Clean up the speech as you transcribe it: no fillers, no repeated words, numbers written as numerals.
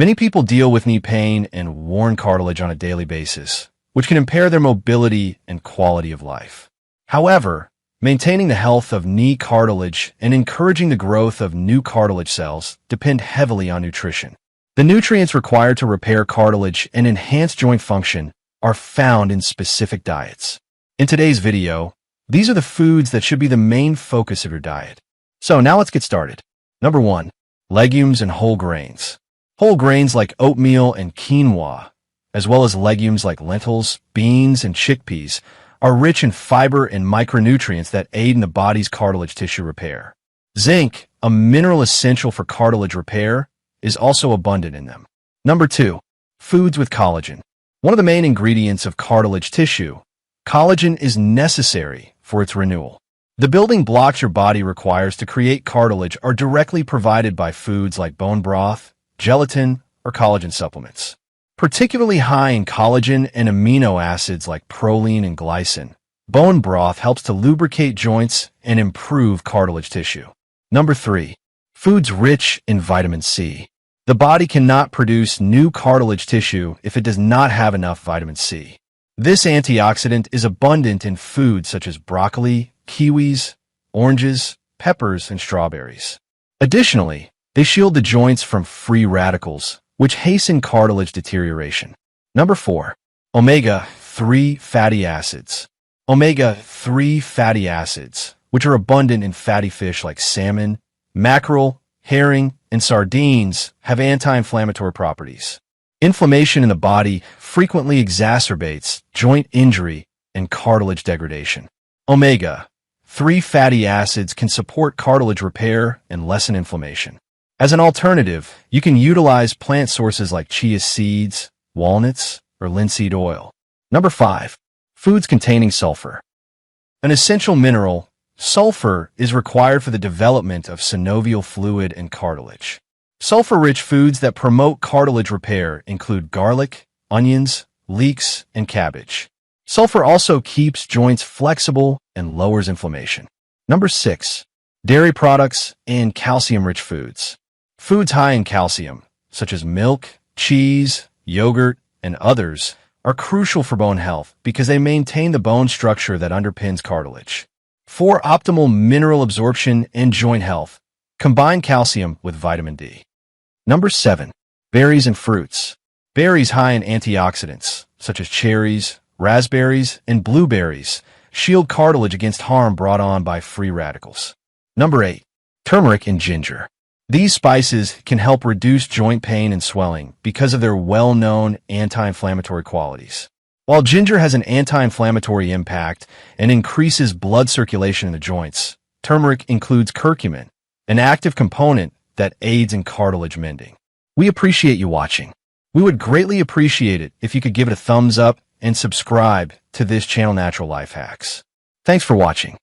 Many people deal with knee pain and worn cartilage on a daily basis, which can impair their mobility and quality of life. However, maintaining the health of knee cartilage and encouraging the growth of new cartilage cells depend heavily on nutrition. The nutrients required to repair cartilage and enhance joint function are found in specific diets. In today's video, these are the foods that should be the main focus of your diet. So now let's get started. Number 1. Legumes and whole grains. Whole grains like oatmeal and quinoa, as well as legumes like lentils, beans, and chickpeas, are rich in fiber and micronutrients that aid in the body's cartilage tissue repair. Zinc, a mineral essential for cartilage repair, is also abundant in them. Number 2. Foods with collagen. One of the main ingredients of cartilage tissue, collagen is necessary for its renewal. The building blocks your body requires to create cartilage are directly provided by foods like bone broth, gelatin, or collagen supplements. Particularly high in collagen and amino acids like proline and glycine, bone broth helps to lubricate joints and improve cartilage tissue. Number 3. Foods rich in vitamin C. The body cannot produce new cartilage tissue if it does not have enough vitamin C. This antioxidant is abundant in foods such as broccoli, kiwis, oranges, peppers, and strawberries. Additionally, they shield the joints from free radicals, which hasten cartilage deterioration. Number 4. Omega-3 fatty acids. Omega-3 fatty acids, which are abundant in fatty fish like salmon, mackerel, herring, and sardines, have anti-inflammatory properties. Inflammation in the body frequently exacerbates joint injury and cartilage degradation. Omega-3 fatty acids can support cartilage repair and lessen inflammation. As an alternative, you can utilize plant sources like chia seeds, walnuts, or linseed oil. Number 5. Foods containing sulfur. An essential mineral, sulfur is required for the development of synovial fluid and cartilage. Sulfur-rich foods that promote cartilage repair include garlic, onions, leeks, and cabbage. Sulfur also keeps joints flexible and lowers inflammation. Number 6. Dairy products and calcium-rich foods. Foods high in calcium, such as milk, cheese, yogurt, and others, are crucial for bone health because they maintain the bone structure that underpins cartilage. For optimal mineral absorption and joint health, combine calcium with vitamin D. Number 7. Berries and fruits. Berries high in antioxidants, such as cherries, raspberries, and blueberries, shield cartilage against harm brought on by free radicals. Number 8. Turmeric and ginger. These spices can help reduce joint pain and swelling because of their well-known anti-inflammatory qualities. While ginger has an anti-inflammatory impact and increases blood circulation in the joints, turmeric includes curcumin, an active component that aids in cartilage mending. We appreciate you watching. We would greatly appreciate it if you could give it a thumbs up and subscribe to this channel Natural Life Hacks. Thanks for watching.